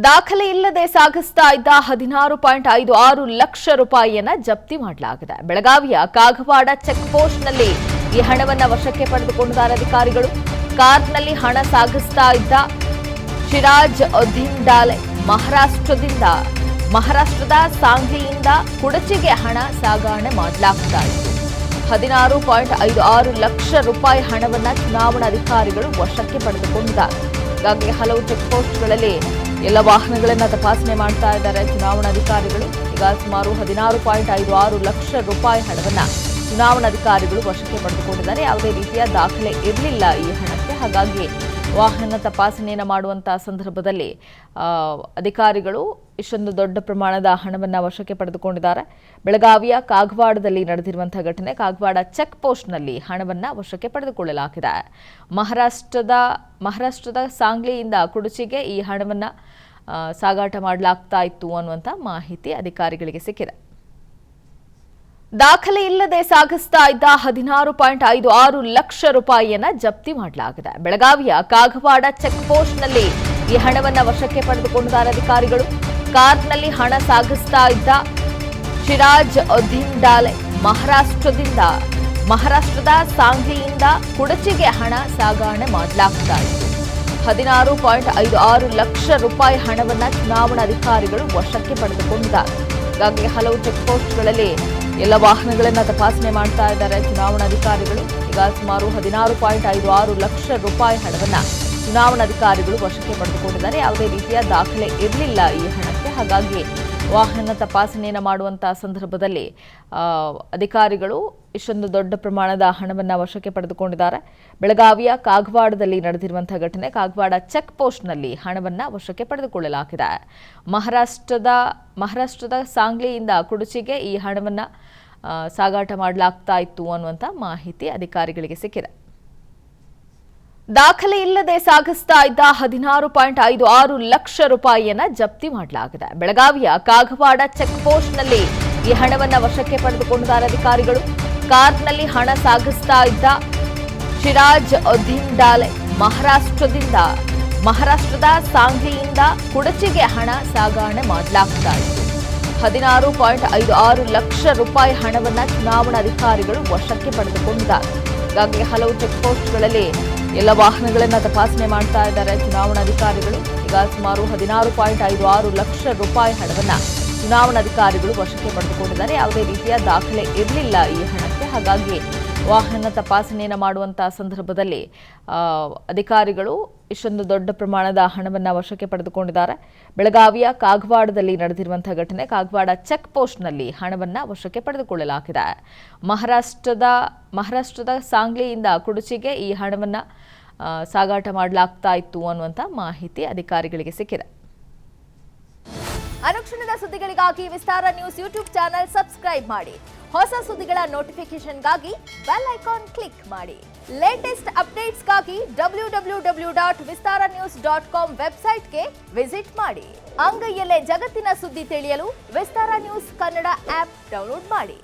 ದಾಖಲೆ ಇಲ್ಲದೆ ಸಾಗಿಸ್ತಾ ಇದ್ದ 16.56 ಲಕ್ಷ ರೂಪಾಯಿಯನ್ನ ಜಪ್ತಿ ಮಾಡಲಾಗಿದೆ. ಬೆಳಗಾವಿಯ ಕಾಗವಾಡ ಚೆಕ್ ಪೋಸ್ಟ್ನಲ್ಲಿ ಈ ಹಣವನ್ನು ವಶಕ್ಕೆ ಪಡೆದುಕೊಂಡಿದ್ದಾರೆ ಅಧಿಕಾರಿಗಳು. ಕಾರ್ನಲ್ಲಿ ಹಣ ಸಾಗಿಸ್ತಾ ಇದ್ದ ಶಿರಾಜ್ ಉದ್ದೀನ್ ಡಾಲೆ ಮಹಾರಾಷ್ಟ್ರದ ಸಾಂಗ್ಲಿಯಿಂದ ಕುಡಚಿಗೆ ಹಣ ಸಾಗಣೆ ಮಾಡಲಾಗ್ತಾ ಇತ್ತು. 16.56 ಲಕ್ಷ ರೂಪಾಯಿ ಹಣವನ್ನು ಚುನಾವಣಾಧಿಕಾರಿಗಳು ವಶಕ್ಕೆ ಪಡೆದುಕೊಂಡಿದ್ದಾರೆ. ಈಗಾಗಲೇ ಹಲವು ಚೆಕ್ ಪೋಸ್ಟ್ಗಳಲ್ಲಿ ಎಲ್ಲ ವಾಹನಗಳನ್ನು ತಪಾಸಣೆ ಮಾಡ್ತಾ ಇದ್ದಾರೆ ಚುನಾವಣಾಧಿಕಾರಿಗಳು. ಈಗ ಸುಮಾರು 16.56 ಲಕ್ಷ ರೂಪಾಯಿ ಹಣವನ್ನು ಚುನಾವಣಾಧಿಕಾರಿಗಳು ವಶಕ್ಕೆ ಪಡೆದುಕೊಂಡಿದ್ದಾರೆ. ಯಾವುದೇ ರೀತಿಯ ದಾಖಲೆ ಇರಲಿಲ್ಲ ಈ ಹಣಕ್ಕೆ. ಹಾಗಾಗಿ ವಾಹನ ತಪಾಸಣೆಯನ್ನು ಮಾಡುವಂತಹ ಸಂದರ್ಭದಲ್ಲಿ ಅಧಿಕಾರಿಗಳು ಇಷ್ಟೊಂದು ದೊಡ್ಡ ಪ್ರಮಾಣದ ಹಣವನ್ನು ವಶಕ್ಕೆ ಪಡೆದುಕೊಂಡಿದ್ದಾರೆ. ಬೆಳಗಾವಿಯ ಕಾಗವಾಡದಲ್ಲಿ ನಡೆದಿರುವಂತಹ ಘಟನೆ. ಕಾಗವಾಡ ಚೆಕ್ ಪೋಸ್ಟ್ನಲ್ಲಿ ಹಣವನ್ನು ವಶಕ್ಕೆ ಪಡೆದುಕೊಳ್ಳಲಾಗಿದೆ. ಮಹಾರಾಷ್ಟ್ರದ ಸಾಂಗ್ಲಿಯಿಂದ ಕುಡಚಿಗೆ ಈ ಹಣವನ್ನು ಸಾಗಾಟ ಮಾಡಲಾಗ್ತಾ ಇತ್ತು ಅನ್ನುವಂಥ ಮಾಹಿತಿ ಅಧಿಕಾರಿಗಳಿಗೆ ಸಿಕ್ಕಿದೆ. ದಾಖಲೆ ಇಲ್ಲದೆ ಸಾಗಿಸ್ತಾ ಇದ್ದ 16.56 ಲಕ್ಷ ರೂಪಾಯಿಯನ್ನ ಜಪ್ತಿ ಮಾಡಲಾಗಿದೆ. ಬೆಳಗಾವಿಯ ಕಾಗವಾಡ ಚೆಕ್ ಪೋಸ್ಟ್ನಲ್ಲಿ ಈ ಹಣವನ್ನು ವಶಕ್ಕೆ ಪಡೆದುಕೊಂಡಿದ್ದಾರೆ ಅಧಿಕಾರಿಗಳು. ಕಾರ್ನಲ್ಲಿ ಹಣ ಸಾಗಿಸ್ತಾ ಇದ್ದ ಶಿರಾಜ್ ಉದ್ದೀನ್ ಡಾಲೆ ಮಹಾರಾಷ್ಟ್ರದ ಸಾಂಗ್ಲಿಯಿಂದ ಕುಡಚಿಗೆ ಹಣ ಸಾಗಣೆ ಮಾಡಲಾಗ್ತಾ ಇತ್ತು. 16.56 ಲಕ್ಷ ರೂಪಾಯಿ ಹಣವನ್ನು ಚುನಾವಣಾಧಿಕಾರಿಗಳು ವಶಕ್ಕೆ ಪಡೆದುಕೊಂಡಿದ್ದಾರೆ. ಈಗಾಗಲೇ ಹಲವು ಚೆಕ್ ಪೋಸ್ಟ್ಗಳಲ್ಲಿ ಎಲ್ಲ ವಾಹನಗಳನ್ನು ತಪಾಸಣೆ ಮಾಡ್ತಾ ಇದ್ದಾರೆ ಚುನಾವಣಾಧಿಕಾರಿಗಳು. ಈಗ ಸುಮಾರು 16.56 ಲಕ್ಷ ರೂಪಾಯಿ ಹಣವನ್ನು ಚುನಾವಣಾಧಿಕಾರಿಗಳು ವಶಕ್ಕೆ ಪಡೆದುಕೊಂಡಿದ್ದಾರೆ. ಯಾವುದೇ ರೀತಿಯ ದಾಖಲೆ ಇರಲಿಲ್ಲ ಈ ಹಣಕ್ಕೆ. ಹಾಗಾಗಿ ವಾಹನ ತಪಾಸಣೆಯನ್ನು ಮಾಡುವಂತಹ ಸಂದರ್ಭದಲ್ಲಿ ಅಧಿಕಾರಿಗಳು ಇಷ್ಟೊಂದು ದೊಡ್ಡ ಪ್ರಮಾಣದ ಹಣವನ್ನು ವಶಕ್ಕೆ ಪಡೆದುಕೊಂಡಿದ್ದಾರೆ. ಬೆಳಗಾವಿಯ ಕಾಗವಾಡದಲ್ಲಿ ನಡೆದಿರುವಂತಹ ಘಟನೆ. ಕಾಗವಾಡ ಚೆಕ್ ಪೋಸ್ಟ್ನಲ್ಲಿ ಹಣವನ್ನು ವಶಕ್ಕೆ ಪಡೆದುಕೊಳ್ಳಲಾಗಿದೆ. ಮಹಾರಾಷ್ಟ್ರದ ಸಾಂಗ್ಲಿಯಿಂದ ಕುಡಚಿಗೆ ಈ ಹಣವನ್ನು ಸಾಗಾಟ ಮಾಡಲಾಗ್ತಾ ಇತ್ತು ಅನ್ನುವಂಥ ಮಾಹಿತಿ ಅಧಿಕಾರಿಗಳಿಗೆ ಸಿಕ್ಕಿದೆ. ದಾಖಲೆ ಇಲ್ಲದೆ ಸಾಗಿಸ್ತಾ ಇದ್ದ 16.56 ಲಕ್ಷ ರೂಪಾಯಿಯನ್ನ ಜಪ್ತಿ ಮಾಡಲಾಗಿದೆ. ಬೆಳಗಾವಿಯ ಕಾಗವಾಡ ಚೆಕ್ ಪೋಸ್ಟ್ನಲ್ಲಿ ಈ ಹಣವನ್ನು ವಶಕ್ಕೆ ಪಡೆದುಕೊಂಡಿದ್ದಾರೆ ಅಧಿಕಾರಿಗಳು. ಕಾರ್ನಲ್ಲಿ ಹಣ ಸಾಗಿಸ್ತಾ ಇದ್ದ ಶಿರಾಜ್ ಉದ್ದೀನ್ ಡಾಲೆ ಮಹಾರಾಷ್ಟ್ರದ ಸಾಂಗ್ಲಿಯಿಂದ ಕುಡಚಿಗೆ ಹಣ ಸಾಗಣೆ ಮಾಡಲಾಗ್ತಾ ಇತ್ತು. 16.56 ಲಕ್ಷ ರೂಪಾಯಿ ಹಣವನ್ನು ಚುನಾವಣಾಧಿಕಾರಿಗಳು ವಶಕ್ಕೆ ಪಡೆದುಕೊಂಡಿದ್ದಾರೆ. ಈಗಾಗಲೇ ಹಲವು ಚೆಕ್ ಪೋಸ್ಟ್ಗಳಲ್ಲಿ ಎಲ್ಲ ವಾಹನಗಳನ್ನು ತಪಾಸಣೆ ಮಾಡ್ತಾ ಇದ್ದಾರೆ ಚುನಾವಣಾಧಿಕಾರಿಗಳು. ಈಗ ಸುಮಾರು 16.56 ಲಕ್ಷ ರೂಪಾಯಿ ಹಣವನ್ನು ಚುನಾವಣಾಧಿಕಾರಿಗಳು ವಶಕ್ಕೆ ಪಡೆದುಕೊಂಡಿದ್ದಾರೆ. ಯಾವುದೇ ರೀತಿಯ ದಾಖಲೆ ಇರಲಿಲ್ಲ ಈ ಹಣಕ್ಕೆ. ಹಾಗಾಗಿ ವಾಹನ ತಪಾಸಣೆಯನ್ನು ಮಾಡುವಂತಹ ಸಂದರ್ಭದಲ್ಲಿ ಅಧಿಕಾರಿಗಳು ಇಷ್ಟೊಂದು ದೊಡ್ಡ ಪ್ರಮಾಣದ ಹಣವನ್ನು ವಶಕ್ಕೆ ಪಡೆದುಕೊಂಡಿದ್ದಾರೆ. ಬೆಳಗಾವಿಯ ಕಾಗವಾಡದಲ್ಲಿ ನಡೆದಿರುವಂತಹ ಘಟನೆ. ಕಾಗವಾಡ ಚೆಕ್ ಪೋಸ್ಟ್ನಲ್ಲಿ ಹಣವನ್ನು ವಶಕ್ಕೆ ಪಡೆದುಕೊಳ್ಳಲಾಗಿದೆ. ಮಹಾರಾಷ್ಟ್ರದ ಸಾಂಗ್ಲಿಯಿಂದ ಕುಡಚಿಗೆ ಈ ಹಣವನ್ನು ಸಾಗಾಟ ಮಾಡಲಾಗ್ತಾ ಇತ್ತು ಅನ್ನುವಂಥ ಮಾಹಿತಿ ಅಧಿಕಾರಿಗಳಿಗೆ ಸಿಕ್ಕಿದೆ. ಅನುಕ್ಷಣದ ಸುದ್ದಿಗಳಿಗಾಗಿ ವಿಸ್ತಾರ ನ್ಯೂಸ್ ಯೂಟ್ಯೂಬ್ ಚಾನೆಲ್ ಸಬ್ಸ್ಕ್ರೈಬ್ ಮಾಡಿ. ಹೊಸ ಸುದ್ದಿಗಳ ನೋಟಿಫಿಕೇಶನ್ಗಾಗಿ ಬೆಲ್ ಐಕಾನ್ ಕ್ಲಿಕ್ ಮಾಡಿ. ಲೇಟೆಸ್ಟ್ ಅಪ್ಡೇಟ್ಸ್ಗಾಗಿ www.vistaranews.com ವೆಬ್ಸೈಟ್ಗೆ ವಿಸಿಟ್ ಮಾಡಿ. ಅಂಗೈಯಲ್ಲೇ ಜಗತ್ತಿನ ಸುದ್ದಿ ತಿಳಿಯಲು ವಿಸ್ತಾರ ನ್ಯೂಸ್ ಕನ್ನಡ ಆಪ್ ಡೌನ್ಲೋಡ್ ಮಾಡಿ.